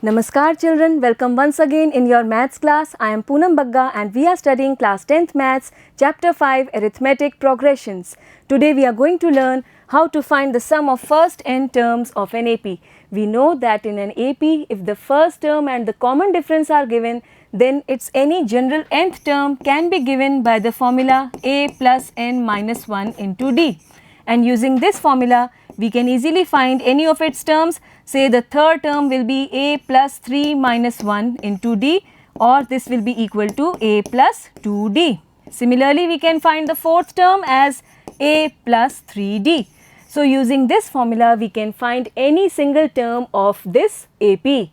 Namaskar children, welcome once again in your maths class. I am Poonam Bagga and we are studying class 10th maths chapter 5 arithmetic progressions. Today we are going to learn how to find the sum of first n terms of an AP. We know that in an AP if the first term and the common difference are given, then its any general nth term can be given by the formula a plus n minus 1 into d. And using this formula we can easily find any of its terms. Say the third term will be a plus 3 minus 1 into d, or this will be equal to a plus 2d. Similarly, we can find the fourth term as a plus 3d. So, using this formula we can find any single term of this AP.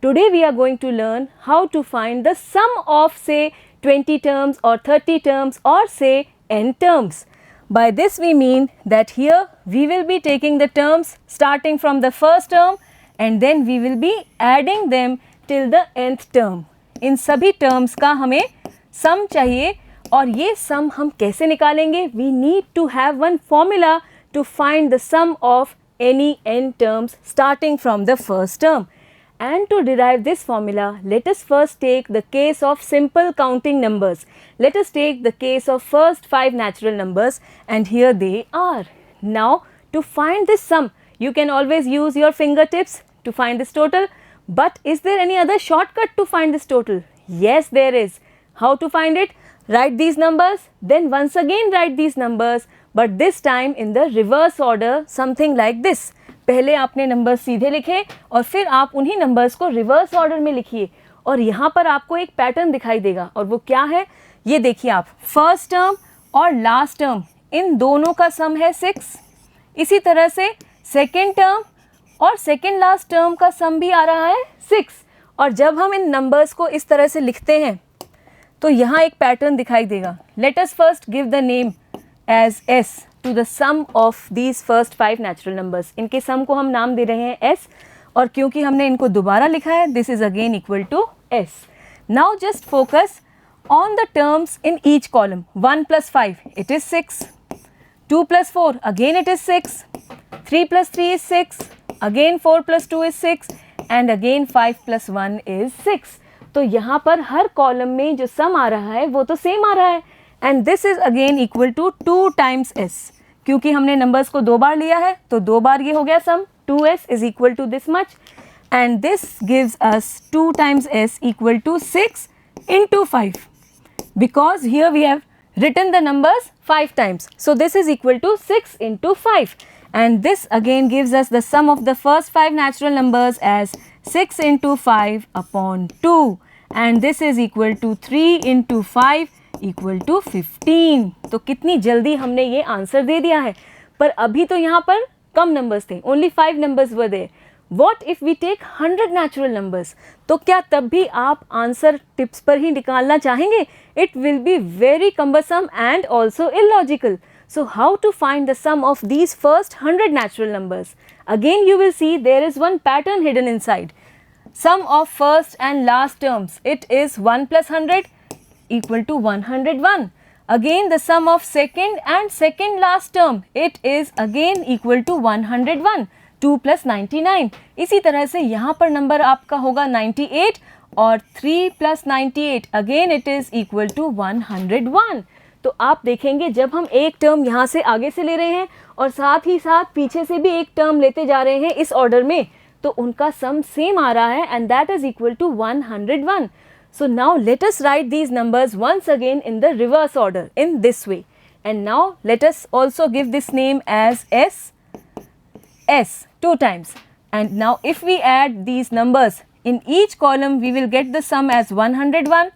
Today we are going to learn how to find the sum of say 20 terms or 30 terms or say n terms. By this we mean that here we will be taking the terms starting from the first term and then we will be adding them till the nth term. इन सभी terms का हमें sum चाहिए और ये sum हम कैसे निकालेंगे? We need to have one formula to find the sum of any n terms starting from the first term. And to derive this formula, let us first take the case of simple counting numbers. Let us take the case of first 5 natural numbers and here they are. Now, to find this sum, you can always use your fingertips to find this total. But is there any other shortcut to find this total? Yes, there is. How to find it? Write these numbers, then once again write these numbers, but this time in the reverse order, something like this. पहले आपने numbers सीधे लिखे और फिर आप उन्हीं numbers को reverse order में लिखिए और यहाँ पर आपको एक पैटर्न दिखाई देगा और वो क्या है ये देखिए आप फर्स्ट टर्म और लास्ट टर्म इन दोनों का सम है 6। इसी तरह से सेकेंड टर्म और सेकेंड लास्ट टर्म का सम भी आ रहा है 6 और जब हम इन नंबर्स को इस तरह से लिखते हैं तो यहाँ एक पैटर्न दिखाई देगा। Let us first give the name as S to the sum of these first 5 natural numbers. इनके sum को हम नाम दे रहे हैं s और क्योंकि हमने इनको दोबारा लिखा है this is again equal to s. Now just focus on the terms in each column. 1 plus 5 it is 6, 2 plus 4 again it is 6, 3 plus 3 is 6, again 4 plus 2 is 6 and again 5 plus 1 is 6. तो यहाँ पर हर column में जो सम आ रहा है वो तो same आ रहा है and this is again equal to 2 times s. क्योंकि हमने नंबर्स को 2 बार लिया है तो 2 बार ये हो गया सम 2s is equal to this much and this gives us 2 times s equal to 6 into 5 because here we have written the numbers 5 times. So this is equal to 6 into 5 and this again gives us the sum of the first 5 natural numbers as 6 into 5 upon 2 and this is equal to 3 into 5 equal to 15। तो कितनी जल्दी हमने ये answer दे दिया है पर अभी तो यहाँ पर कम नंबर्स थे only 5 numbers were there. What if we take 100 natural numbers तो क्या तब भी आप आंसर टिप्स पर ही निकालना चाहेंगे? It will be very cumbersome and also illogical. So how to find the sum of these first 100 natural numbers? Again you will see there is one pattern hidden inside. Sum of first and last terms, it is 1 plus 100 equal to 101. Again the sum of second and second last term, it is again equal to 101. 2 plus 99. इसी तरह से यहाँ पर number आपका होगा 98 और 3 plus 98 again it is equal to 101. तो आप देखेंगे जब हम एक टर्म यहाँ से आगे से ले रहे हैं और साथ ही साथ पीछे से भी एक टर्म लेते जा रहे हैं इस ऑर्डर में तो उनका सम सेम आ रहा है and that is equal to 101. So now let us write these numbers once again in the reverse order in this way. And now let us also give this name as S 2 times. And now if we add these numbers in each column we will get the sum as 101.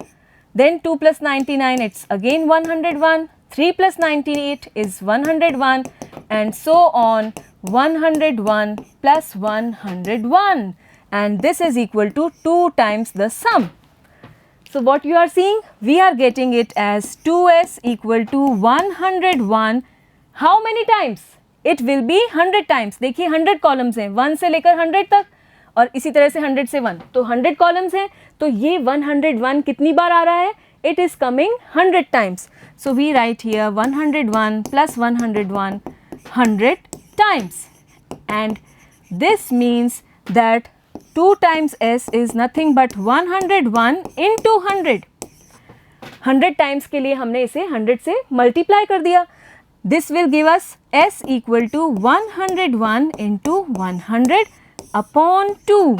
Then 2 plus 99 it's again 101. 3 plus 98 is 101 and so on 101 plus 101 and this is equal to 2 times the sum. So what you are seeing, we are getting it as 2s equal to 101. How many times? It will be 100 times. देखिए 100 columns हैं 1 से लेकर 100 तक और इसी तरह से 100 से 1 तो 100 columns हैं तो ये 101 कितनी बार आ रहा है? It is coming 100 times. So we write here 101 plus 101 100 times and this means that 2 times s is nothing but 101 into 100. 100 times के लिए हमने इसे 100 से मल्टीप्लाई कर दिया. This will give us s equal to 101 into 100 upon 2.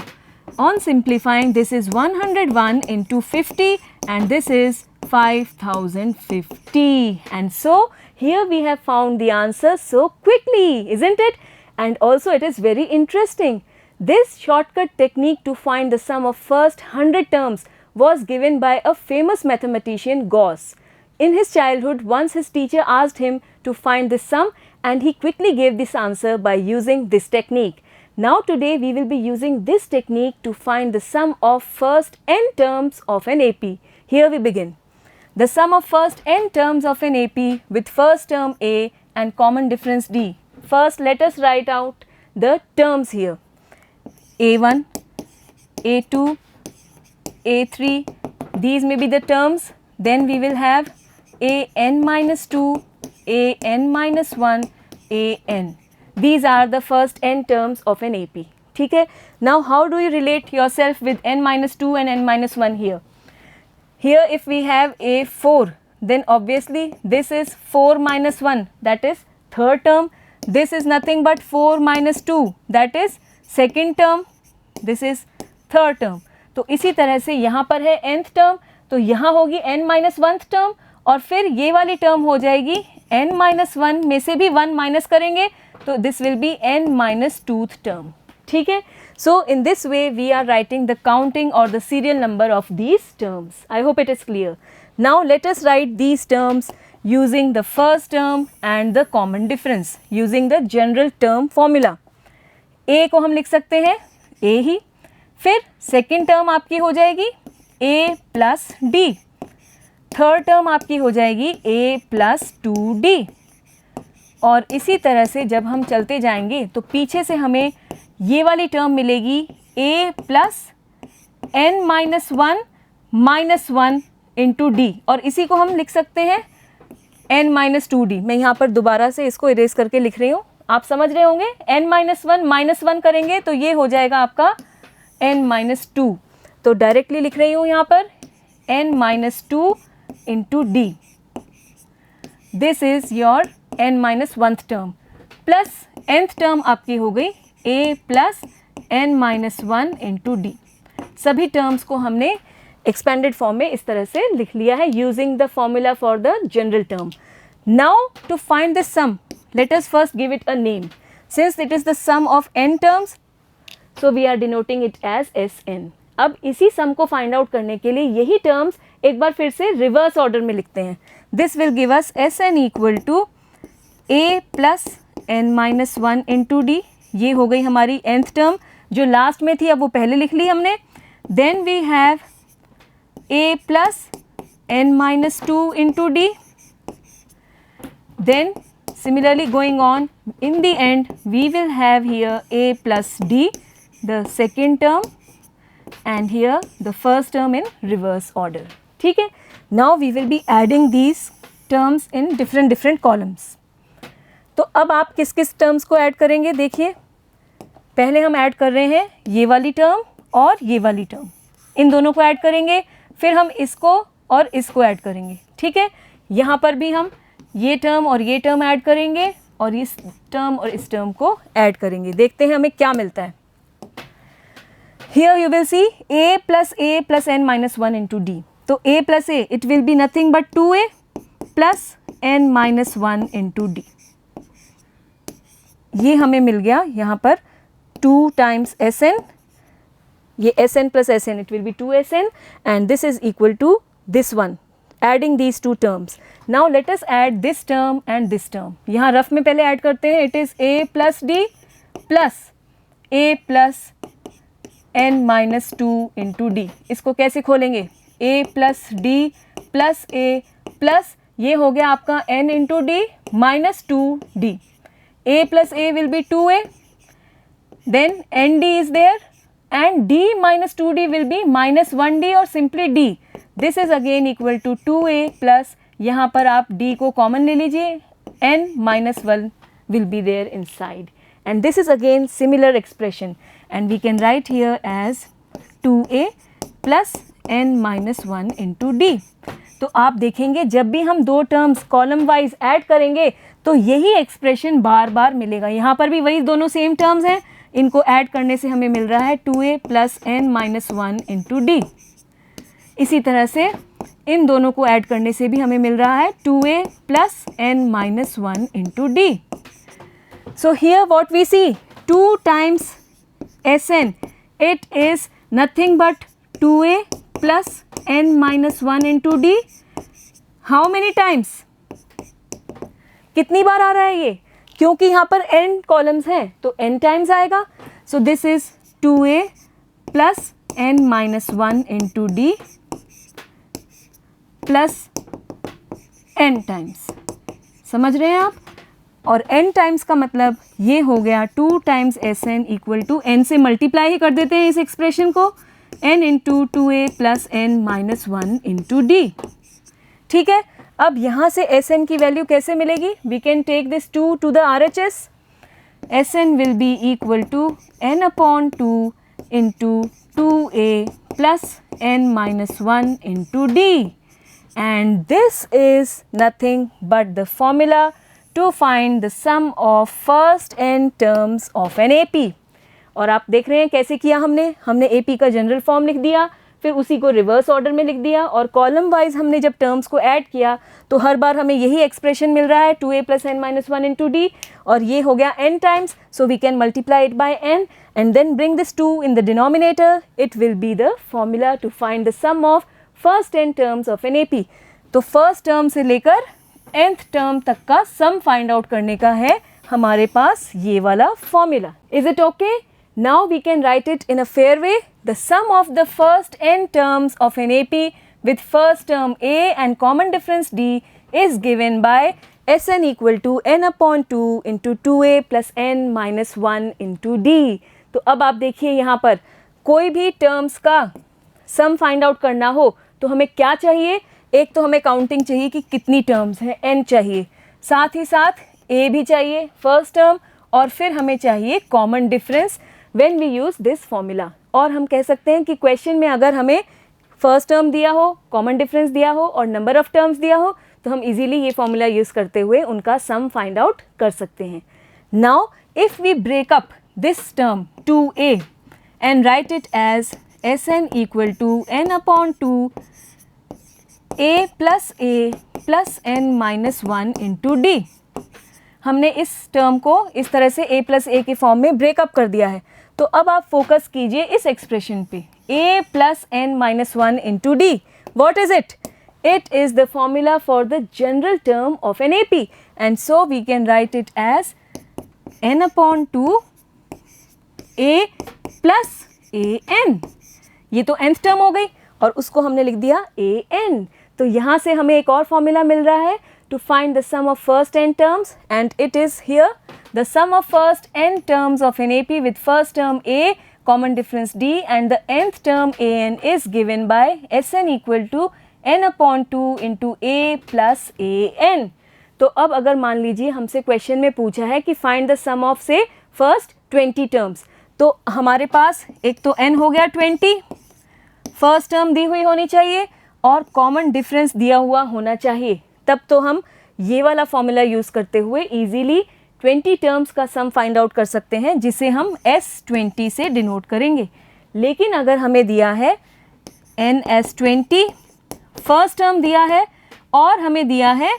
On simplifying, this is 101 into 50 and this is 5050. And so here we have found the answer so quickly, isn't it? And also it is very interesting. This shortcut technique to find the sum of first 100 terms was given by a famous mathematician Gauss. In his childhood, once his teacher asked him to find this sum and he quickly gave this answer by using this technique. Now today we will be using this technique to find the sum of first n terms of an AP. Here we begin. The sum of first n terms of an AP with first term A and common difference D. First let us write out the terms here. A1, A2, A3, these may be the terms. Then we will have an minus 2, an minus 1, an. These are the first n terms of an AP. ठीक है. Now how do you relate yourself with n minus 2 and n minus 1 here? Here if we have A4, then obviously this is 4 minus 1, that is third term. This is nothing but 4 minus 2, that is second term. This is third term. तो इसी तरह से यहाँ पर है nth term, तो यहाँ होगी n minus 1th term और फिर ये वाली term हो जाएगी n minus 1 में से भी 1 माइनस करेंगे तो this will be n minus 2th term. ठीक है. So in this way we are writing the counting or the serial number of these terms. I hope it is clear. Now let us write these terms using the first term and the common difference using the general term formula. A को हम लिख सकते हैं A ही. फिर second term आपकी हो जाएगी A plus D. Third term आपकी हो जाएगी A प्लस 2D. और इसी तरह से जब हम चलते जाएंगे तो पीछे से हमें ये वाली टर्म मिलेगी A plus n minus 1 minus 1 into d. और इसी को हम लिख सकते हैं n माइनस 2D. मैं यहाँ पर दोबारा से इसको इरेज करके लिख रही हूँ, आप समझ रहे होंगे. n माइनस 1 करेंगे तो ये हो जाएगा आपका n माइनस 2. तो डायरेक्टली लिख रही हूँ यहाँ पर n minus 2 into D. This is your n minus 1th term plus nth term आपकी हो गई a plus n minus 1 into D. सभी टर्म्स को हमने एक्सपेंडेड फॉर्म में इस तरह से लिख लिया है using the formula for the general term. Now to find the sum let us first give it a name. Since it is the sum of n terms so we are denoting it as Sn. अब इसी सम को find out करने के लिए यही terms एक बार फिर से रिवर्स ऑर्डर में लिखते हैं. This will give us Sn equal to a plus n minus 1 into d. ये हो गई हमारी nth टर्म जो लास्ट में थी, अब वो पहले लिख ली हमने. Then we have a plus n minus 2 into d. Then similarly going on in the end we will have here a plus d, the second term, and here the first term in reverse order. ठीक है. Now we will be adding these terms in different columns. तो अब आप किस किस terms को add करेंगे देखिए. पहले हम ऐड कर रहे हैं ये वाली टर्म और ये वाली टर्म, इन दोनों को ऐड करेंगे. फिर हम इसको और इसको ऐड करेंगे. ठीक है. यहाँ पर भी हम ये टर्म और ये टर्म ऐड करेंगे और इस टर्म और इस टर्म को ऐड करेंगे. देखते हैं हमें क्या मिलता है. Here you will see a plus n minus 1 into d. तो a plus a it will be nothing but 2a plus n minus 1 into d. ये हमें मिल गया यहाँ पर 2 times Sn. ये Sn plus Sn it will be 2Sn and this is equal to this one. Adding these two terms. Now let us add this term and this term. यहाँ rough में पहले add करते हैं. It is a plus d plus a plus n minus 2 into d. इसको कैसे खोलेंगे? a plus d plus a plus ये हो गया आपका n into d minus 2d. a plus a will be 2a. Then nd is there and d minus 2d will be minus 1d or simply d. This is again equal to 2a plus यहाँ पर आप d को common ले लीजिए n minus 1 will be there inside and this is again similar expression, and we can write here as 2a plus n minus 1 into d. तो आप देखेंगे जब भी हम दो टर्म्स कॉलम वाइज ऐड करेंगे तो यही एक्सप्रेशन बार बार मिलेगा. यहाँ पर भी वही दोनों सेम टर्म्स हैं, इनको ऐड करने से हमें मिल रहा है 2a plus n minus 1 into D. इसी तरह से इन दोनों को ऐड करने से भी हमें मिल रहा है 2a plus n minus 1 into d. So here what we see 2 times Sn, it is nothing but 2a plus n minus 1 into d. How many times? कितनी बार आ रहा है ये? क्योंकि यहाँ पर n कॉलम्स हैं तो n टाइम्स आएगा. So this is 2a plus n minus 1 into D plus n times. समझ रहे हैं आप? और n टाइम्स का मतलब ये हो गया 2 times Sn equal to n से मल्टीप्लाई ही कर देते हैं इस एक्सप्रेशन को, n इंटू 2a plus n minus 1 into डी. ठीक है, अब यहाँ से Sn की वैल्यू कैसे मिलेगी? We can take this 2 to the RHS. Sn will be equal to n upon 2 into 2a plus n minus 1 into d. And this is nothing but the formula to find the sum of first n terms of an AP. और आप देख रहे हैं कैसे किया हमने AP का general form लिख दिया, फिर उसी को रिवर्स ऑर्डर में लिख दिया, और कॉलम वाइज हमने जब टर्म्स को ऐड किया तो हर बार हमें यही एक्सप्रेशन मिल रहा है 2a plus n minus 1 into d, और ये हो गया n times. So we can multiply it by n and then bring this 2 in the denominator. It will be the formula to find the sum of first n terms of an AP. तो first term से लेकर nth term तक का sum find out करने का है हमारे पास ये वाला formula. Is it okay? Now we can write it in a fair way. The sum of the first n terms of an AP with first term a and common difference d is given by Sn equal to n upon 2 into 2a plus n minus 1 into d. तो अब आप देखिए यहाँ पर कोई भी terms का sum find out करना हो तो हमें क्या चाहिए? एक तो हमें काउंटिंग चाहिए कि कितनी टर्म्स हैं, n चाहिए, साथ ही साथ a भी चाहिए फर्स्ट टर्म, और फिर हमें चाहिए common difference when we use this formula. और हम कह सकते हैं कि क्वेश्चन में अगर हमें फर्स्ट टर्म दिया हो, कॉमन डिफरेंस दिया हो और नंबर ऑफ टर्म्स दिया हो तो हम इजीली ये फॉर्मूला यूज़ करते हुए उनका सम फाइंड आउट कर सकते हैं. Now if we break up this term 2a and write it as Sn equal to n upon 2 a plus n minus 1 into d. हमने इस टर्म को इस तरह से a प्लस ए के फॉर्म में ब्रेकअप कर दिया है. तो अब आप फोकस कीजिए इस एक्सप्रेशन पे, a plus n minus 1 into d. What is it? It is the formula for the general term of an AP, and so we can write it as n upon 2 a plus an. ये तो nth term हो गई और उसको हमने लिख दिया an. तो यहाँ से हमें एक और फॉर्मूला मिल रहा है to find the sum of first n terms, and it is here the sum of first n terms of an AP with first term a, common difference d, and the nth term an is given by Sn equal to n upon 2 into a plus an. तो अब अगर मान लीजिए हमसे question में पूछा है कि find the sum of say first 20 terms, तो हमारे पास एक तो n हो गया 20, फर्स्ट टर्म दी हुई होनी चाहिए और कॉमन डिफरेंस दिया हुआ होना चाहिए, तब तो हम ये वाला फॉर्मूला यूज़ करते हुए इजीली 20 टर्म्स का सम फाइंड आउट कर सकते हैं, जिसे हम S20 से डिनोट करेंगे. लेकिन अगर हमें दिया है NS20 फर्स्ट टर्म दिया है और हमें दिया है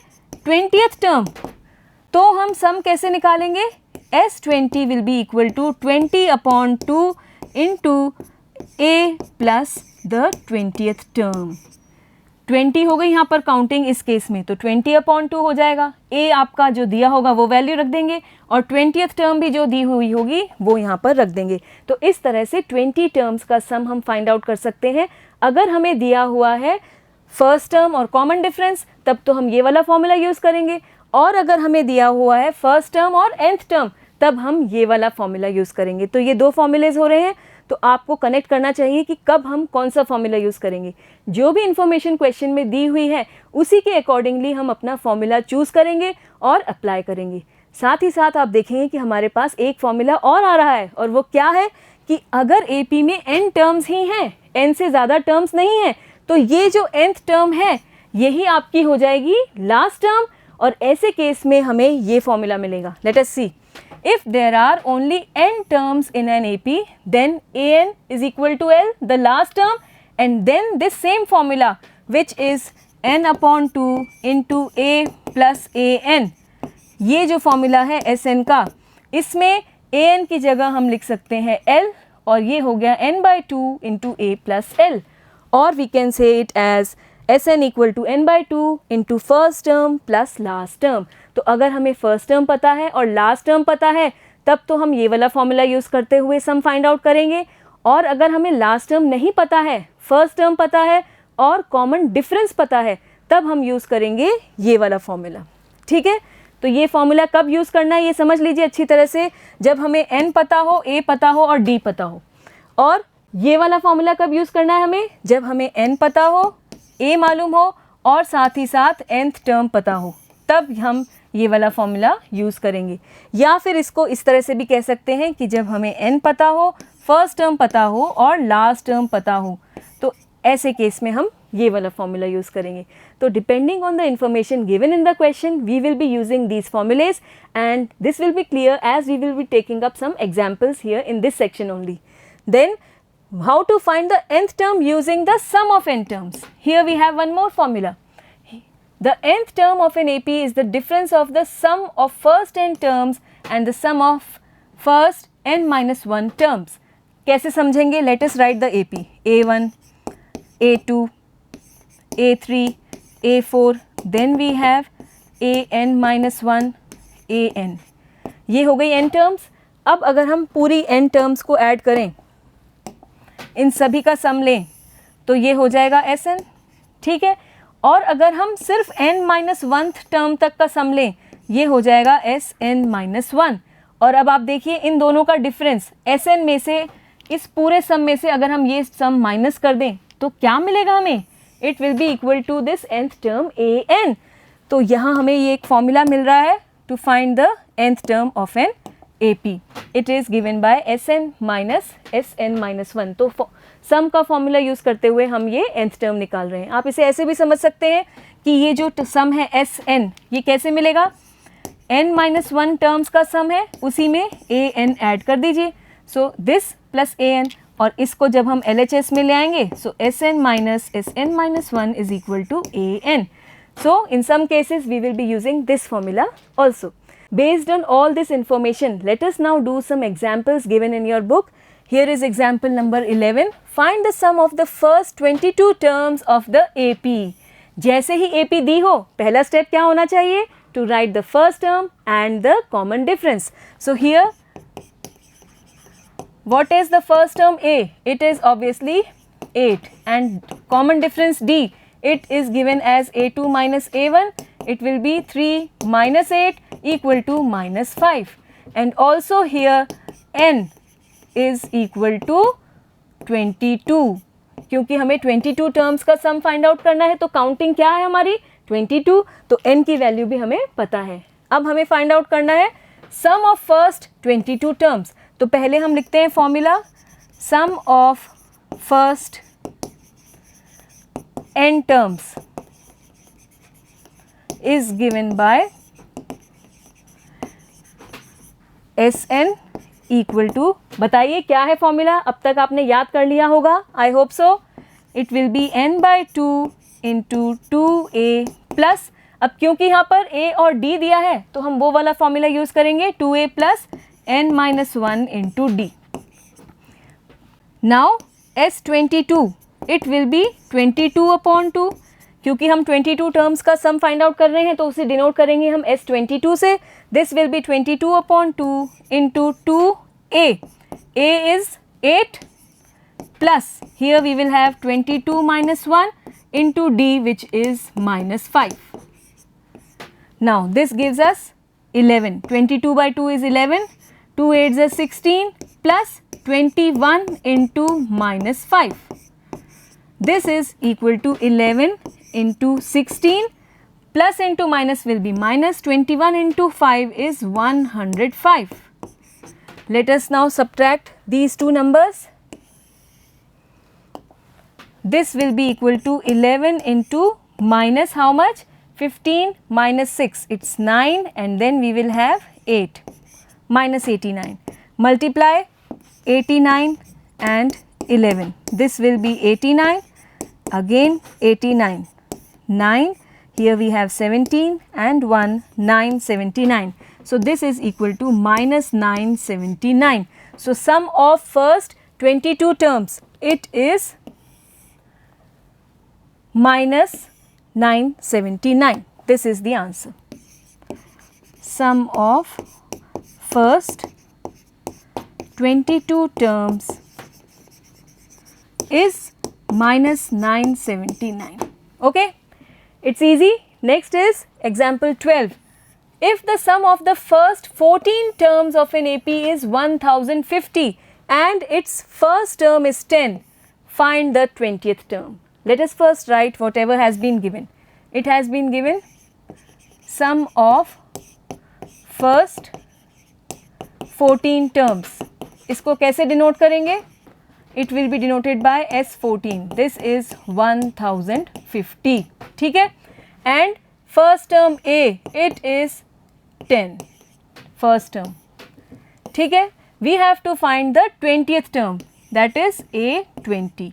20th टर्म, तो हम सम कैसे निकालेंगे? S20 will be equal to 20 upon 2 into a plus the 20th term. 20 हो गई यहाँ पर काउंटिंग इस केस में, तो 20 अपॉन 2 हो जाएगा. a आपका जो दिया होगा वो वैल्यू रख देंगे और 20th टर्म भी जो दी हुई होगी वो यहाँ पर रख देंगे. तो इस तरह से 20 टर्म्स का सम हम फाइंड आउट कर सकते हैं. अगर हमें दिया हुआ है फर्स्ट टर्म और कॉमन डिफरेंस तब तो हम ये वाला फॉर्मूला यूज़ करेंगे, और अगर हमें दिया हुआ है फर्स्ट टर्म और nth टर्म तब हम ये वाला फॉर्मूला यूज़ करेंगे. तो ये दो फॉर्मूलेज हो रहे हैं, तो आपको कनेक्ट करना चाहिए कि कब हम कौन सा फॉर्मूला यूज़ करेंगे. जो भी इन्फॉर्मेशन क्वेश्चन में दी हुई है उसी के अकॉर्डिंगली हम अपना फॉर्मूला चूज़ करेंगे और अप्लाई करेंगे. साथ ही साथ आप देखेंगे कि हमारे पास एक फॉर्मूला और आ रहा है, और वो क्या है कि अगर AP में n टर्म्स ही हैं, n से ज़्यादा टर्म्स नहीं हैं, तो ये जो nth टर्म है यही आपकी हो जाएगी लास्ट टर्म, और ऐसे केस में हमें ये फॉर्मूला मिलेगा. Let us see. If there are only n terms in an AP, then an is equal to L, the last term, and then this same formula, which is n upon 2 into A plus an. ये जो formula है Sn का, इसमें an की जगह हम लिख सकते हैं L, और ये हो गया n by 2 into A plus L, और we can say it as Sn equal to n by 2 into first term plus last term. तो अगर हमें फर्स्ट टर्म पता है और लास्ट टर्म पता है, तब तो हम ये वाला फॉर्मूला यूज़ करते हुए सम फाइंड आउट करेंगे, और अगर हमें लास्ट टर्म नहीं पता है, फर्स्ट टर्म पता है और कॉमन डिफरेंस पता है, तब हम यूज़ करेंगे ये वाला फॉर्मूला. ठीक है, तो ये फॉर्मूला कब यूज़ करना है ये समझ लीजिए अच्छी तरह से, जब हमें n पता हो, a पता हो और d पता हो. और ये वाला फॉर्मूला कब यूज़ करना है हमें, जब हमें n पता हो, a मालूम हो और साथ ही साथ nth टर्म पता हो, तब हम ये वाला फॉर्मूला यूज़ करेंगे. या फिर इसको इस तरह से भी कह सकते हैं कि जब हमें n पता हो, फर्स्ट टर्म पता हो और लास्ट टर्म पता हो, तो ऐसे केस में हम ये वाला फॉर्मूला यूज़ करेंगे. तो depending on the information given in the question, we will be using these formulae, and this will be clear as we will be taking up some examples here in this section only. Then how to find the nth term using the sum of n terms. Here we have one more formula. The nth term of an AP is the difference of the sum of first n terms and the sum of first n minus 1 terms. कैसे समझेंगे? Let us write the AP. A1, A2, A3, A4, then we have an minus 1, an. ये हो गई n terms. अब अगर हम पूरी n terms को ऐड करें, इन सभी का सम लें, तो ये हो जाएगा Sn. ठीक है, और अगर हम सिर्फ n-1th टर्म तक का सम लें, ये हो जाएगा Sn-1. और अब आप देखिए इन दोनों का डिफरेंस, Sn में से, इस पूरे सम में से अगर हम ये सम माइनस कर दें तो क्या मिलेगा हमें? It will be equal to this nth term an. तो यहाँ हमें ये एक फॉर्मूला मिल रहा है to find the nth term of an AP. It is given by Sn minus Sn minus 1. तो सम का फॉर्मूला यूज़ करते हुए हम ये nth टर्म निकाल रहे हैं. आप इसे ऐसे भी समझ सकते हैं कि ये जो सम है Sn, ये कैसे मिलेगा? n minus 1 टर्म्स का सम है, उसी में an ऐड कर दीजिए. सो दिस प्लस an, और इसको जब हम LHS में ले आएंगे, सो Sn minus Sn minus 1 is equal to an. So in some cases we will be using this formula also. Based on all this information, let us now do some examples given in your book. Here is example number 11. Find the sum of the first 22 terms of the AP. जैसे ही AP दी हो, पहला step क्या होना चाहिए? To write the first term and the common difference. So here, what is the first term A? It is obviously 8, and common difference D, it is given as A2 minus A1. It will be 3 minus 8 equal to minus 5, and also here n is equal to 22. क्योंकि हमें 22 terms का sum find out करना है, तो counting क्या है हमारी? 22. तो n की वैल्यू भी हमें पता है. अब हमें फाइंड आउट करना है सम ऑफ फर्स्ट 22 टर्म्स. तो पहले हम लिखते हैं formula, sum of first n terms is given by Sn equal to, बताइए क्या है फॉर्मूला? अब तक आपने याद कर लिया होगा, I hope so. It will B n by 2 into 2a plus, अब क्योंकि यहाँ पर a और d दिया है तो हम वो वाला फॉर्मूला यूज़ करेंगे, 2a plus n minus 1 into d. Now S22, it will B 22 upon 2. क्योंकि हम 22 टर्म्स का सम फाइंड आउट कर रहे हैं तो उसे डिनोट करेंगे हम S22 से. This will B 22 upon 2 into 2a. a is 8 plus here we will have 22 minus 1 into d, which is minus 5. Now this gives us 11. 22 by 2 is 11. 2 8s are 16 plus 21 into minus 5. This is equal to 11 into 16 Plus into minus will be minus. 21 into 5 is 105. Let us now subtract these two numbers. This will be equal to 11 into minus how much? 15 minus 6, it's 9, and then we will have 8 minus 89. Multiply 89 and 11. This will be 89, again 89, 9. Here we have 17 and 1, 979. So this is equal to minus 979. So sum of first 22 terms, it is minus 979. This is the answer. Sum of first 22 terms is minus 979. Okay, it's easy. Next is example 12. If the sum of the first 14 terms of an AP is 1050 and its first term is 10, find the 20th term. Let us first write whatever has been given. It has been given sum of first 14 terms. इसको कैसे denote करेंगे? It will be denoted by S14. This is 1050. ठीक है? And first term A, it is 10. First term. ठीक है? We have to find the 20th term. That is A20.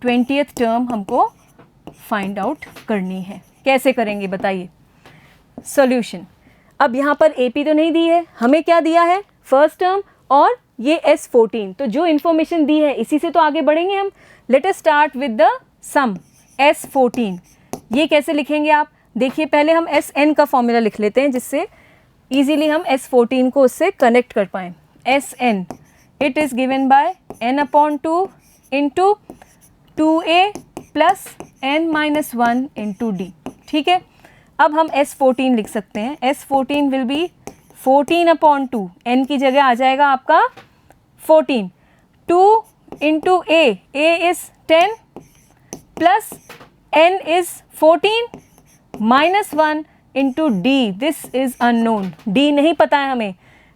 20th term हमको find out करनी है. कैसे करेंगे बताइए? Solution. अब यहाँ पर AP तो नहीं दी है, हमें क्या दिया है? फर्स्ट टर्म और ये S14. तो जो इन्फॉर्मेशन दी है इसी से तो आगे बढ़ेंगे हम. Let us start with the sum S14. ये कैसे लिखेंगे आप? देखिए पहले हम SN का फॉर्मूला लिख लेते हैं जिससे इजीली हम S14 को उससे कनेक्ट कर पाएँ. SN it is given by n/2 into 2a plus n-1 into d. ठीक है, अब हम S14 लिख सकते हैं. S14 will be 14/2. n की जगह आ जाएगा आपका 14. 2 into a is 10 plus n is 14 minus 1 into d. This is unknown, d नहीं पता है हमें.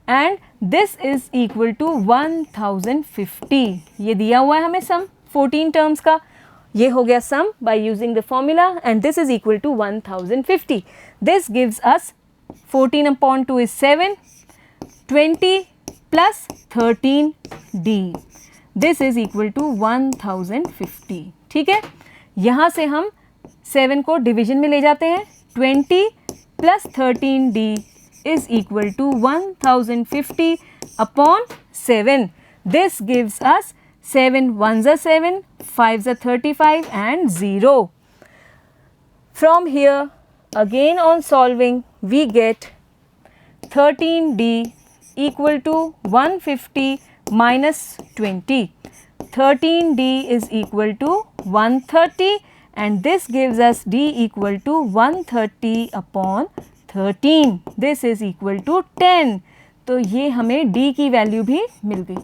And this is equal to 1050. ये दिया हुआ है हमें सम 14 टर्म्स का. ये हो गया sum by using the formula and this is equal to 1050. This gives us 14/2 is 7, 20 plus 13d. This is equal to 1050. ठीक है, यहाँ से हम 7 को डिवीजन में ले जाते हैं. 20 plus 13d is equal to 1050 upon 7. This gives us 7 1s are 7, 5s are 35 and 0. From here again on solving we get 13d equal to 150 minus 20. 13d is equal to 130 and this gives us d equal to 130 upon 13. This is equal to 10. तो ये हमें d की value भी मिल गई.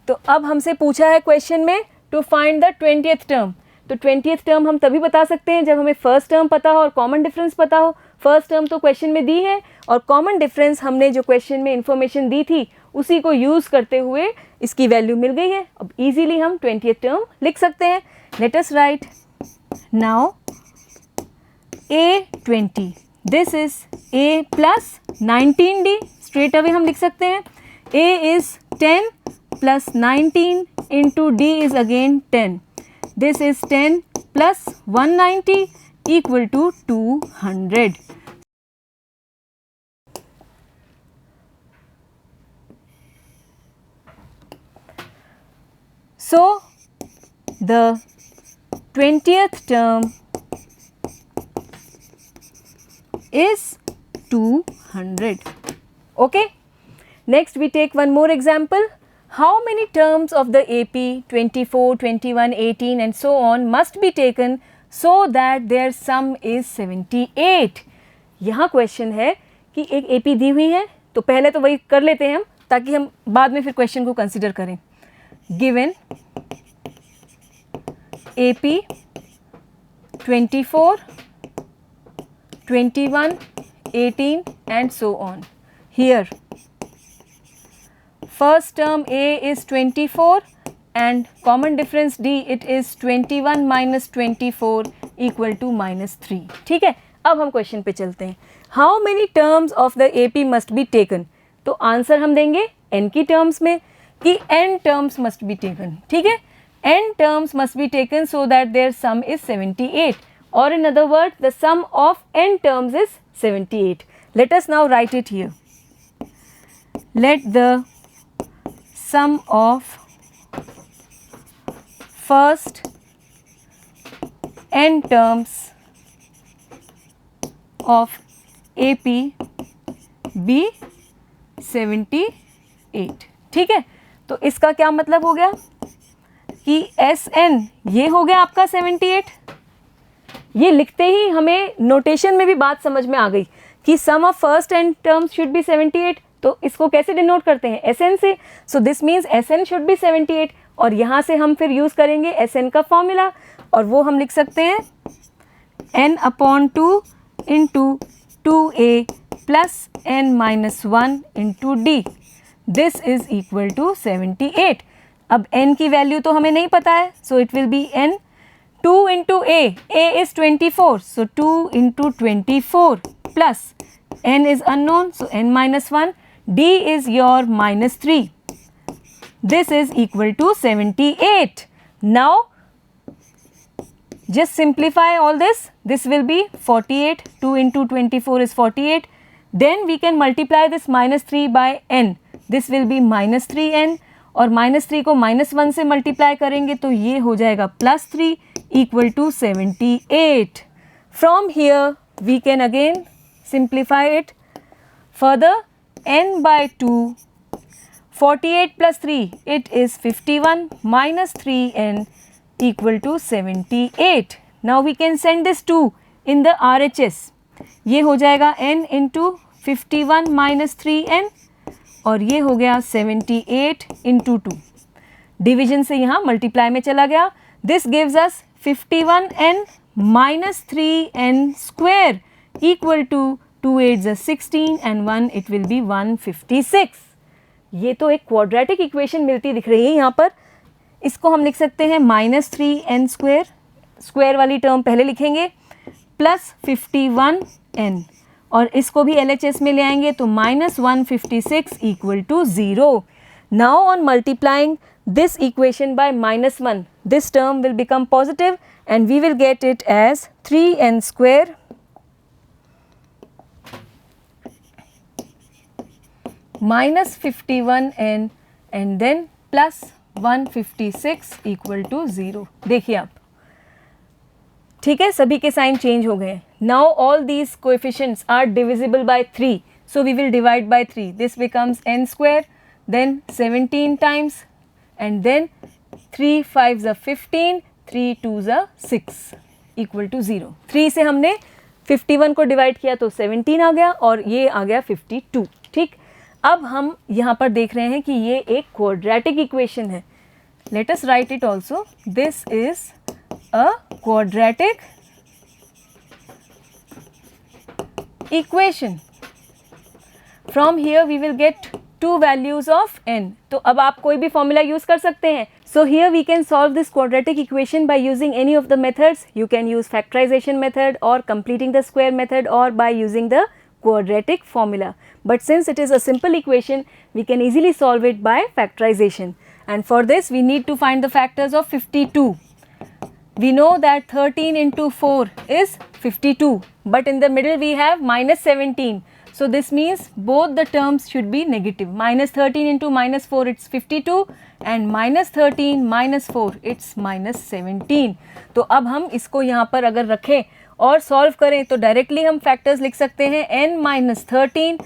तो अब हमसे पूछा है क्वेश्चन में to find the 20th term. तो 20th टर्म हम तभी बता सकते हैं जब हमें फर्स्ट टर्म पता हो और कॉमन डिफरेंस पता हो. फर्स्ट टर्म तो क्वेश्चन में दी है और कॉमन डिफरेंस हमने जो क्वेश्चन में इंफॉर्मेशन दी थी उसी को यूज़ करते हुए इसकी वैल्यू मिल गई है. अब इजीली हम 20th टर्म लिख सकते हैं. Late us right now A20. This is A plus 19d. Straight away हम लिख सकते हैं. A is 10 plus 19 into d is again 10. This is 10 plus 190 equal to 200. So the 20th term is 200. Okay. Next we take one more example. How many terms of the AP 24, 21, 18 and so on must be taken so that their sum is 78? यहाँ question है कि एक AP दी हुई है तो पहले तो वही कर लेते हैं हम ताकि हम बाद में फिर क्वेश्चन को कंसिडर करें. Given AP 24, 21, 18 and so on. Here first term A is 24 and common difference D, it is 21 minus 24 equal to -3. ठीक है, अब हम क्वेश्चन पे चलते हैं. How many terms of the AP must be taken. तो आंसर हम देंगे n की टर्म्स में कि n terms must be taken. ठीक है, n terms must be taken so that their sum is 78, or in other words the sum of n terms is 78. Let us now write it here. Let the sum of first n terms of AP be 78. ठीक है, तो इसका क्या मतलब हो गया कि Sn ये हो गया आपका 78. ये लिखते ही हमें नोटेशन में भी बात समझ में आ गई कि sum of first n terms should be 78. तो इसको कैसे डिनोट करते हैं, Sn से. So this means Sn should be 78 और यहाँ से हम फिर यूज़ करेंगे Sn का फॉर्मूला और वो हम लिख सकते हैं n/2 into 2a plus n-1 into d. This is equal to 78. अब n की वैल्यू तो हमें नहीं पता है, so it will B n. 2 into a is 24, so 2 into 24 plus n is unknown, so n-1, d is your -3. This is equal to 78. Now just simplify all this. This will be 48. 2 into 24 is 48. Then we can multiply this -3 by n. This will be -3n और -3 को -1 से multiply करेंगे तो ये हो जाएगा +3 equal to 78. From here we can again simplify it further. n by 2, 48 plus 3, it is 51 minus 3n equal to 78. Now we can send this 2 in the RHS. ये हो जाएगा n into 51 minus 3n और ये हो गया 78 into 2. Division से यहाँ multiply में चला गया. This gives us 51n minus 3n square equal to 2 8s are 16 and 1 it will be 156. ये तो एक क्वाड्रेटिक इक्वेशन मिलती दिख रही है यहाँ पर. इसको हम लिख सकते हैं -3n स्क्वायर, स्क्वायर वाली टर्म पहले लिखेंगे, प्लस 51n और इसको भी LHS में ले आएंगे तो -156 equal to 0. Now on multiplying this equation by -1, this term will become positive and we will get it as 3n square minus 51n and then plus 156 equal to 0. देखिए आप, ठीक है, सभी के साइन चेंज हो गए. Now all these coefficients are divisible by 3, so we will divide by 3. This becomes n square, then 17 times and then 3 5s are 15, 3 2s are 6 equal to 0. 3 से हमने 51 को डिवाइड किया तो 17 आ गया और ये आ गया 52. ठीक, अब हम यहाँ पर देख रहे हैं कि ये एक क्वाड्रेटिक इक्वेशन है. Let us write it also. This is a quadratic equation. From here we will get 2 values of n. तो अब आप कोई भी फॉर्मूला यूज कर सकते हैं. So here we can solve this quadratic equation by using any of the methods. You can use factorization method or completing the square method or by using the quadratic formula. But since it is a simple equation, we can easily solve it by factorization. And for this we need to find the factors of 52. We know that 13 into 4 is 52, but in the middle we have -17. So this means both the terms should be negative. -13 into -4 it's 52 and -13 minus 4 it's -17. तो अब हम इसको यहाँ पर अगर रखें और solve करें तो डायरेक्टली हम फैक्टर्स लिख सकते हैं n-13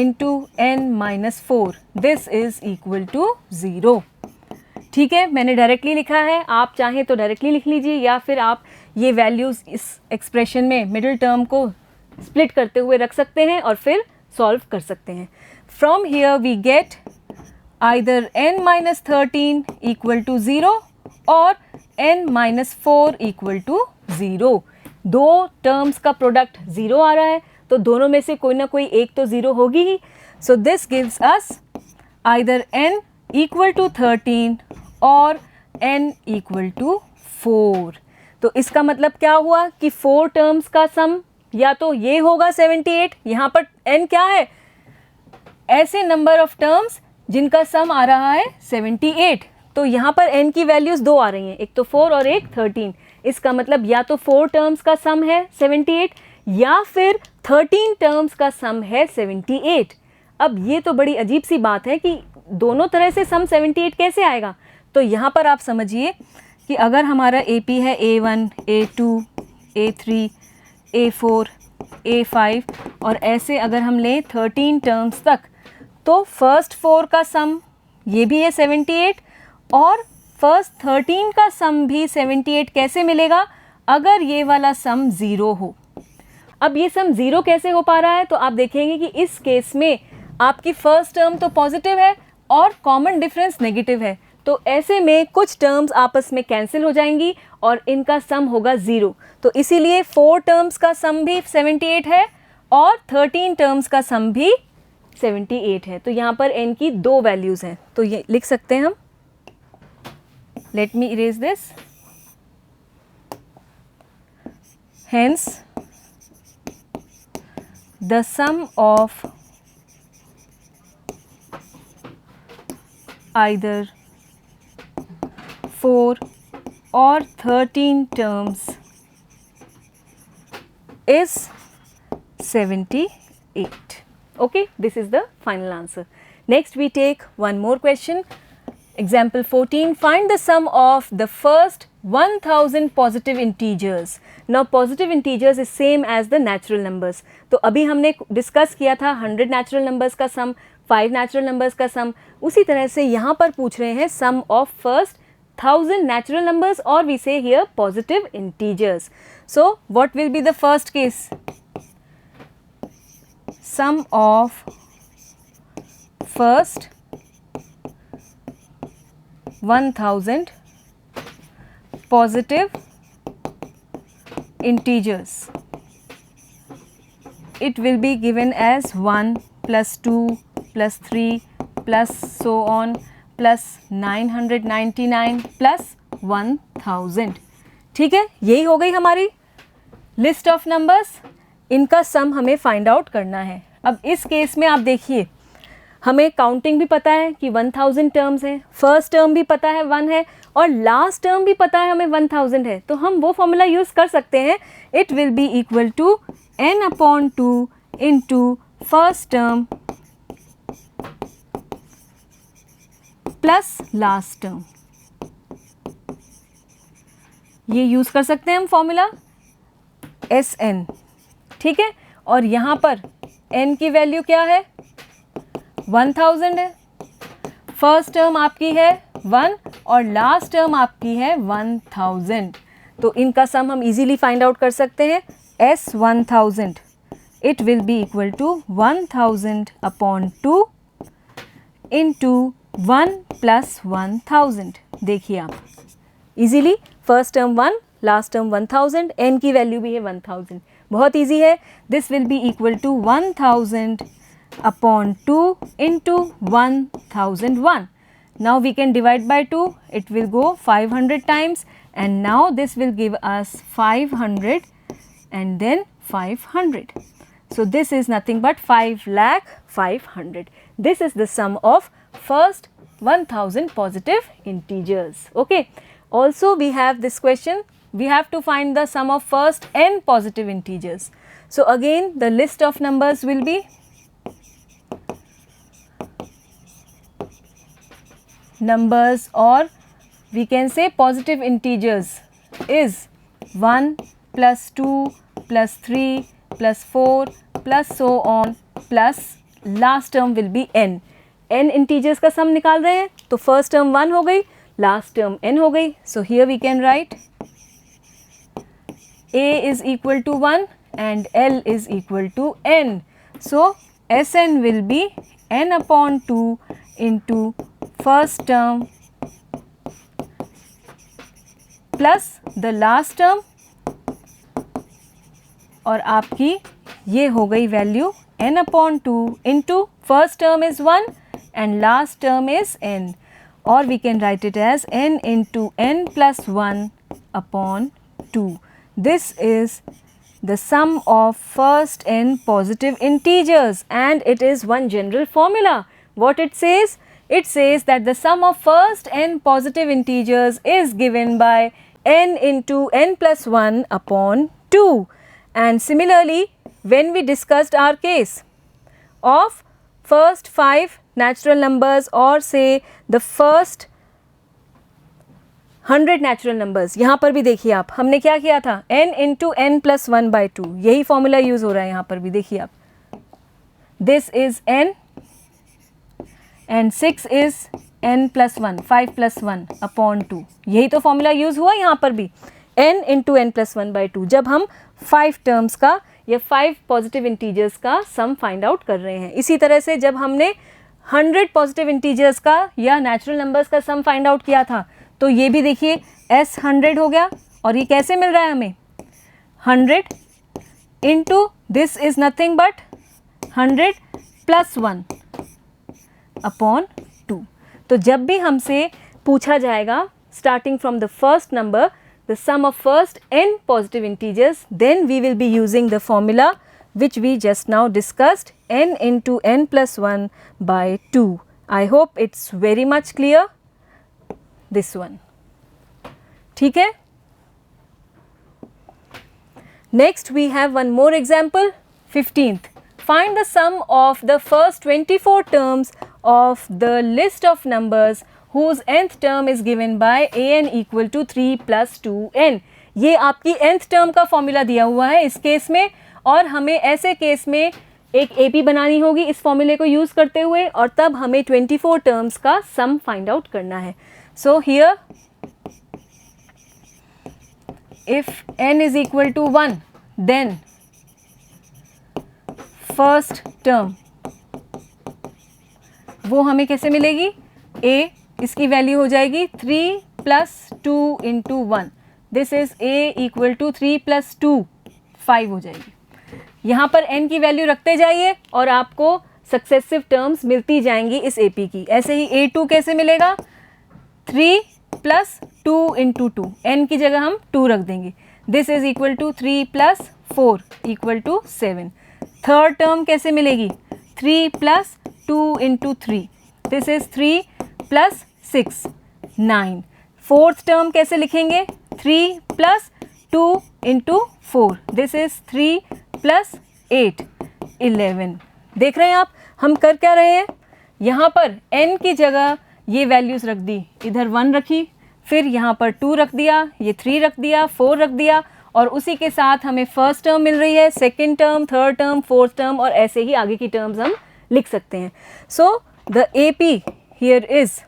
into n-4. This is equal to 0. ठीक है, मैंने डायरेक्टली लिखा है, आप चाहें तो डायरेक्टली लिख लीजिए या फिर आप ये वैल्यूज़ इस एक्सप्रेशन में मिडिल टर्म को स्प्लिट करते हुए रख सकते हैं और फिर सॉल्व कर सकते हैं. From here we get either n-13 equal to 0 और n-4 इक्वल टू 0. दो टर्म्स का प्रोडक्ट 0 आ रहा है, तो दोनों में से कोई ना कोई एक तो 0 होगी ही. So this gives us either n equal to 13 और n इक्वल टू 4. तो इसका मतलब क्या हुआ कि 4 टर्म्स का सम या तो ये होगा 78. यहाँ पर n क्या है? ऐसे नंबर ऑफ टर्म्स जिनका सम आ रहा है 78. तो यहाँ पर n की वैल्यूज़ दो आ रही हैं, एक तो 4 और एक 13. इसका मतलब या तो 4 टर्म्स का सम है 78 या फिर 13 टर्म्स का सम है 78. अब ये तो बड़ी अजीब सी बात है कि दोनों तरह से सम 78 कैसे आएगा. तो यहाँ पर आप समझिए कि अगर हमारा AP है A1, A2, A3, A4, A5 और ऐसे अगर हम लें 13 टर्म्स तक, तो फर्स्ट 4 का सम ये भी है 78 और फर्स्ट 13 का सम भी 78. कैसे मिलेगा? अगर ये वाला सम 0 हो. अब ये सम 0 कैसे हो पा रहा है? तो आप देखेंगे कि इस केस में आपकी फर्स्ट टर्म तो पॉजिटिव है और कॉमन डिफरेंस नेगेटिव है. तो ऐसे में कुछ टर्म्स आपस में कैंसिल हो जाएंगी और इनका सम होगा 0. तो इसीलिए 4 टर्म्स का सम भी 78 है और 13 टर्म्स का सम भी 78 है. तो यहाँ पर n की दो वैल्यूज़ हैं, तो ये लिख सकते हैं हम. Let me erase this. Hence the sum of either 4 or 13 terms is 78. Okay, this is the final answer. Next we take one more question. Example 14. Find the sum of the first 1000 positive integers. Now positive integers is same as the natural numbers. तो अभी हमने discuss किया था 100 natural numbers का सम, 5 natural numbers का सम. उसी तरह से यहाँ पर पूछ रहे हैं सम of first 1000 natural numbers, or we say here positive integers. So what will be the first case? Sum of first 1000 positive integers. It will be given as 1 plus 2 plus 3 plus so on plus 999 plus 1000. ठीक है, यही हो गई हमारी list of numbers. इनका सम हमें find out करना है. अब इस केस में आप देखिए, हमें काउंटिंग भी पता है कि 1000 टर्म्स हैं, फर्स्ट टर्म भी पता है 1 है और लास्ट टर्म भी पता है हमें 1000 है. तो हम वो फॉर्मूला यूज़ कर सकते हैं. It will be equal to n/2 into first term plus last term. ये यूज़ कर सकते हैं हम फॉर्मूला Sn. ठीक है, और यहाँ पर n की वैल्यू क्या है? 1000 है. फर्स्ट टर्म आपकी है 1 और लास्ट टर्म आपकी है 1000. तो इनका सम हम इजीली फाइंड आउट कर सकते हैं. S1000 it will be equal to 1000/2 into 1 plus 1000. देखिए आप easily, first term 1, last term 1000, n की वैल्यू भी है 1000. बहुत इजी है. This will be equal to 1000/2 into 1001. Now we can divide by 2. It will go 500 times, and now this will give us 500 and then 500. So this is nothing but 5,500,000. This is the sum of first 1000 positive integers. Okay. Also we have this question. We have to find the sum of first n positive integers. So again the list of numbers will be numbers, or we can say positive integers, is 1 plus 2 plus 3 plus 4 plus so on plus last term will be n. n integers का सम निकाल रहे हैं, तो first term 1 हो गई, last term n हो गई. So here we can write a is equal to 1 and l is equal to n. So Sn will be n/2 into first term plus the last term और आपकी ये हो गई value n/2 into first term is 1 and last term is n, or we can write it as n into n plus 1 upon 2. This is the sum of first n positive integers and it is one general formula. What it says? It says that the sum of first n positive integers is given by n into n plus 1 upon 2. And similarly, when we discussed our case of first 5 natural numbers or say the first 100 natural numbers, यहाँ पर भी देखिए आप, हमने क्या किया था, n into n plus 1/2, यही फॉर्मूला यूज़ हो रहा है यहाँ पर भी, देखिए आप, this is n and 6 is n plus 1, 5 plus 1 upon 2, यही तो फॉर्मूला यूज़ हुआ यहाँ पर भी, n into n plus 1/2, जब हम 5 टर्म्स का या 5 पॉजिटिव इंटीजर्स का सम फाइंड आउट कर रहे हैं। इसी तरह से जब हमने 100 पॉजिटिव इंटीजर्स का या नेचुरल नंबर्स का सम फाइंड आउट किया था, तो ये भी देखिए S100 हो गया, और ये कैसे मिल रहा है हमें, 100 into this is nothing but 100 plus 1 upon 2। तो जब भी हमसे पूछा जाएगा starting from the first number the sum of first n positive integers, then we will be using the formula which we just now discussed, n into n plus 1 by 2. I hope it's very much clear, this one. ठीक है? Next we have one more example, 15th. Find the sum of the first 24 terms of the list of numbers whose nth term is given by an equal to 3 plus 2n. ये आपकी nth term का formula दिया हुआ है इस case में, और हमें ऐसे केस में एक AP बनानी होगी इस फॉर्मूले को यूज़ करते हुए, और तब हमें 24 टर्म्स का सम फाइंड आउट करना है। So here if n is equal to 1, then first term वो हमें कैसे मिलेगी, a इसकी वैल्यू हो जाएगी 3 plus 2 into 1, this is a equal to 3 plus 2, 5 हो जाएगी। यहाँ पर n की वैल्यू रखते जाइए और आपको सक्सेसिव टर्म्स मिलती जाएंगी इस AP की। ऐसे ही a2 कैसे मिलेगा, 3 प्लस 2 इंटू 2, n की जगह हम 2 रख देंगे, this is equal to 3 plus 4 equal to 7। Third term कैसे मिलेगी, 3 plus 2 into 3, this is 3 plus 6, 9। Fourth term कैसे लिखेंगे, 3 plus 2 into 4, this is 3 plus 8, 11। देख रहे हैं आप हम कर क्या रहे हैं, यहाँ पर n की जगह ये वैल्यूज़ रख दी, इधर 1 रखी, फिर यहाँ पर 2 रख दिया, ये 3 रख दिया, 4 रख दिया, और उसी के साथ हमें फर्स्ट टर्म मिल रही है, second term, third term, fourth term, और ऐसे ही आगे की टर्म्स हम लिख सकते हैं। So the AP here is,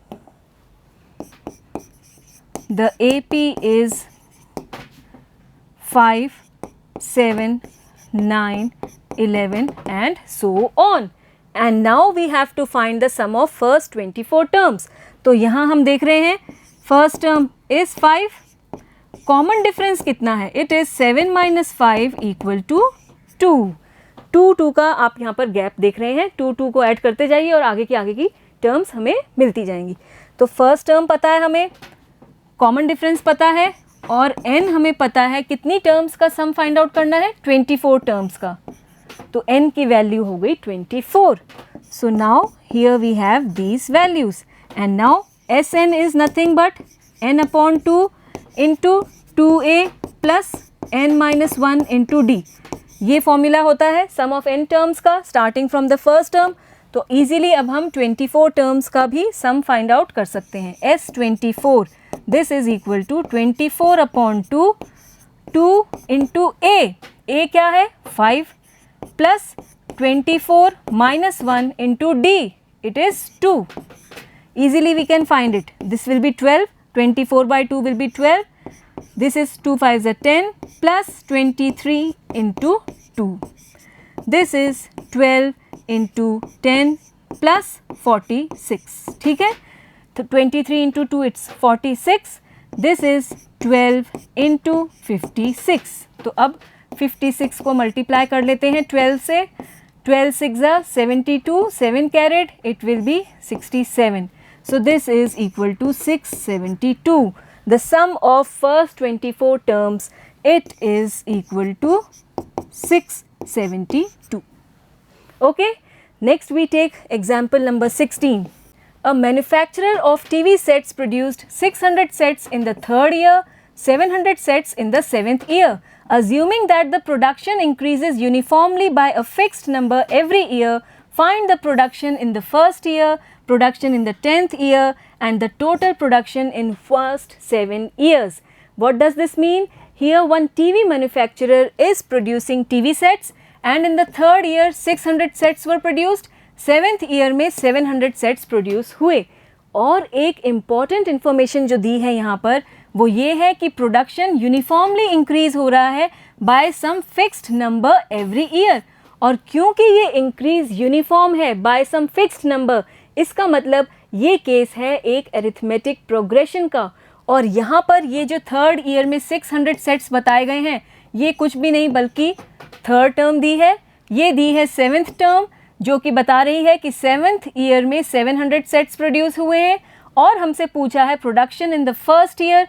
the AP is 5, 7, 9, 11 and so on. And now we have to find the sum of first 24 terms. तो यहाँ हम देख रहे हैं first term is 5, common difference कितना है, it is 7 minus 5 equal to 2. 2 का आप यहाँ पर गैप देख रहे हैं, 2 को ऐड करते जाइए और आगे की टर्म्स हमें मिलती जाएंगी। तो फर्स्ट टर्म पता है हमें, कॉमन डिफरेंस पता है, और n हमें पता है कितनी टर्म्स का सम फाइंड आउट करना है, 24 टर्म्स का, तो n की वैल्यू हो गई 24। So now here we have these values, and now Sn is nothing but n upon 2 into 2a plus n minus 1 into d। ये फॉर्मूला होता है सम ऑफ n टर्म्स का starting from the first term. तो easily अब हम 24 terms का भी sum find out कर सकते हैं। S24 this is equal to 24 upon 2, 2 into a क्या है 5, plus 24 minus 1 into d, it is 2। easily we can find it, this will be 12, 24 by 2 will be 12, this is 2 5s are 10 plus 23 into 2, this is 12 into 10 plus 46, ठीक है। तो 23 into 2 it's 46, this is 12 into 56। तो अब 56 को multiply कर लेते हैं 12 से, 12 6 72, 7 carat, it will be 67. So this is equal to 672. The sum of first 24 terms, it is equal to 672. Okay, next we take example number 16. A manufacturer of TV sets produced 600 sets in the third year, 700 sets in the seventh year. Assuming that the production increases uniformly by a fixed number every year, find the production in the first year, production in the 10th year and the total production in first 7 years. What does this mean? Here one TV manufacturer is producing TV sets and in the third year 600 sets were produced, 7th year में 700 sets produce हुए. और एक important information जो दी है यहाँ पर वो ये है कि प्रोडक्शन यूनिफॉर्मली इंक्रीज हो रहा है by some fixed number every year. और क्योंकि ये इंक्रीज यूनिफॉर्म है बाय सम फिक्स्ड नंबर, इसका मतलब ये केस है एक अरिथमेटिक प्रोग्रेशन का. और यहाँ पर ये जो थर्ड ईयर में 600 सेट्स बताए गए हैं ये कुछ भी नहीं बल्कि थर्ड टर्म दी है, ये दी है सेवेंथ टर्म जो कि बता रही है कि 7th ईयर में 700 सेट्स प्रोड्यूस हुए हैं और हमसे पूछा है production in the first year.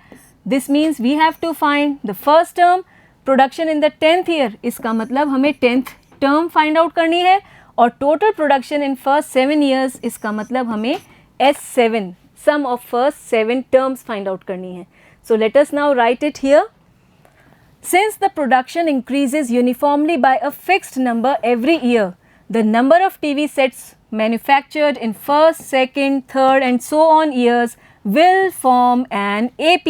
This means we have to find the first term. Production in the 10th year, इसका मतलब हमें 10th टर्म फाइंड आउट करनी है. और total production in first 7 years, इसका मतलब हमें S7 sum of first 7 terms find out करनी है. So let us now write it here. Since the production increases uniformly by a fixed number every year, the number of TV sets manufactured in first, second, third and so on years will form an AP.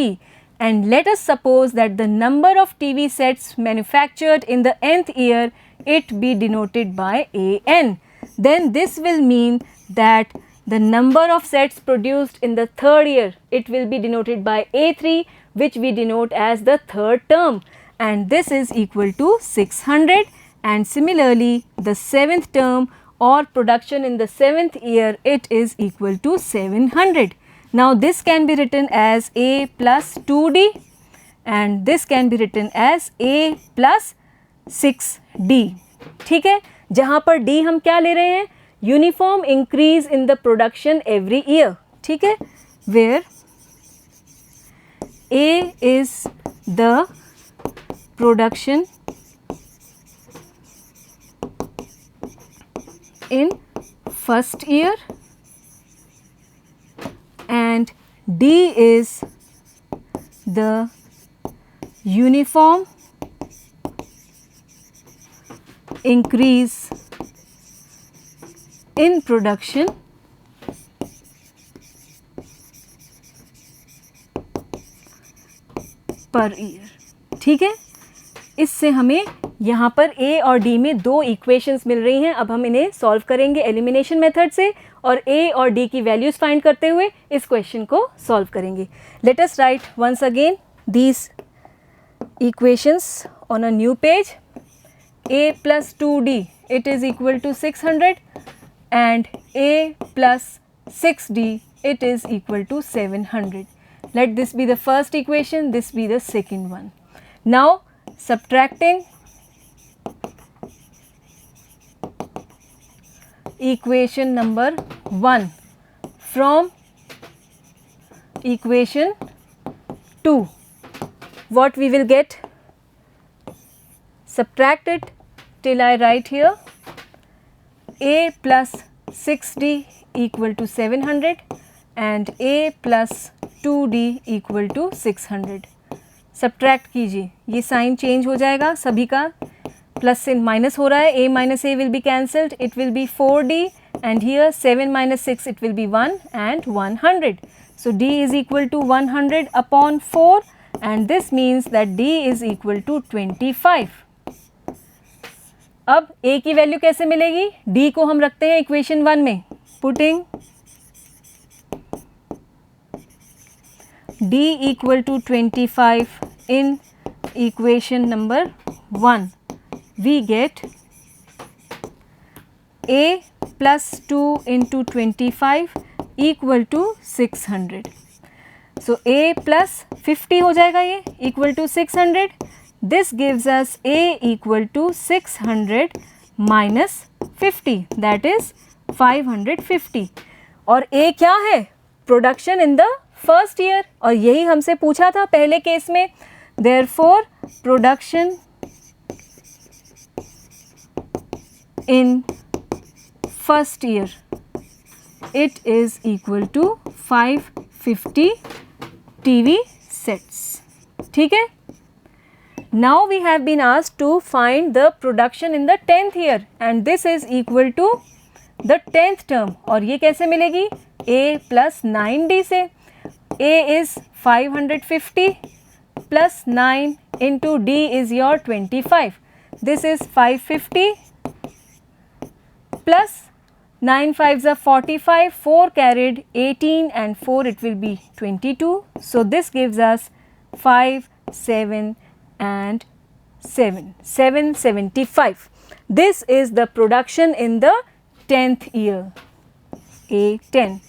And let us suppose that the number of TV sets manufactured in the nth year, it be denoted by AN. Then this will mean that the number of sets produced in the third year, it will be denoted by A3, which we denote as the third term. And this is equal to 600. And similarly the 7th term or production in the 7th year, it is equal to 700. Now this can be written as A plus 2D and this can be written as A plus 6D. ठीक है, जहाँ पर D हम क्या ले रहे हैं? Uniform increase in the production every year. ठीक है, where A is the production in first year and D is the uniform increase in production per year. ठीक है, इससे हमें यहाँ पर A और D में दो इक्वेशंस मिल रही हैं. अब हम इन्हें सॉल्व करेंगे एलिमिनेशन मेथड से और A और D की वैल्यूज़ फाइंड करते हुए इस क्वेश्चन को सॉल्व करेंगे. Let us write once again these equations on a new page. A plus 2D, it is equal to 600 and A plus 6D, it is equal to 700. Let this be the first equation, this be the second one. Now subtracting equation number 1 from equation 2, what we will get? Subtract it till I write here A plus 6D equal to 700 and A plus 2D equal to 600. Subtract कीजिए, ये sign change हो जाएगा, सभी का plus से minus हो रहा है. A minus A will be cancelled, it will be 4D and here 7 minus 6 it will be 1 and 100. So D is equal to 100 upon 4 and this means that D is equal to 25. अब A की value कैसे मिलेगी? D को हम रखते हैं equation 1 में. Putting D equal to 25 in equation number 1, we get A plus 2 into 25 equal to 600. So A plus 50 हो जाएगा ये equal to 600. This gives us A equal to 600 minus 50, that is 550. और A क्या है? Production in the first year, और यही हमसे पूछा था पहले केस में. Therefore, production in first year, it is equal to 550 TV sets. ठीक है? Now we have been asked to find the production in the 10th year and this is equal to the 10th term. और ये कैसे मिलेगी? A plus 9D से. A is 550 plus 9 into D is your 25. This is 550 plus 9 5s are 45, 4 carried 18 and 4 it will be 22. So this gives us 5, 7 and 7, 775. This is the production in the 10th year, A10.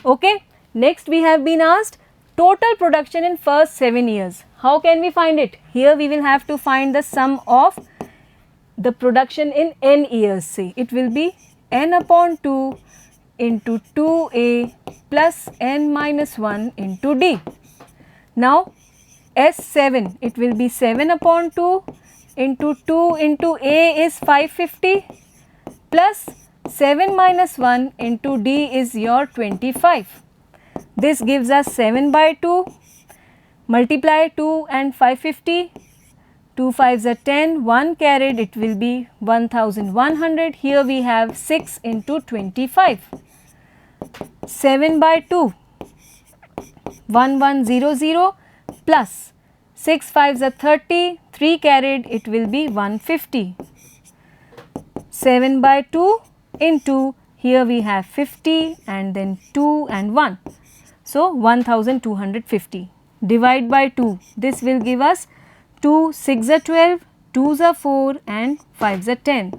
Okay. Next we have been asked total production in first 7 years. How can we find it? Here we will have to find the sum of the production in n years. Say it will be n upon 2 into 2A plus n minus 1 into D. Now S7, it will be 7 upon 2 into 2 into A is 550 plus 7 minus 1 into D is your 25. This gives us 7 by 2, multiply 2 and 550, 2 5s are 10, 1 carried, it will be 1100. Here we have 6 into 25, 7 by 2, 1100 plus 6 5s are 30, 3 carried, it will be 150. 7 by 2 into, here we have 50 and then 2 and 1. So 1250. Divide by 2. This will give us 2 6s are 12, 2s are 4 and 5s are 10.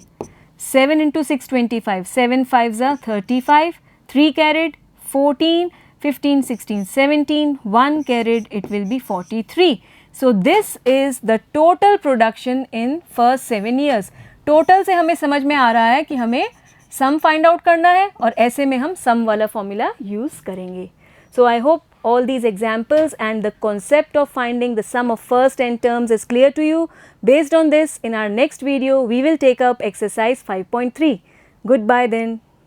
7 into 6 25, 7 5s are 35, 3 carried 14, 15 16 17, 1 carried, it will be 43. So this is the total production in first 7 years. Total से हमें समझ में आ रहा है कि हमें sum find out करना है और ऐसे में हम sum वाला formula use करेंगे. So I hope all these examples and the concept of finding the sum of first n terms is clear to you. Based on this, in our next video, we will take up exercise 5.3. Goodbye then.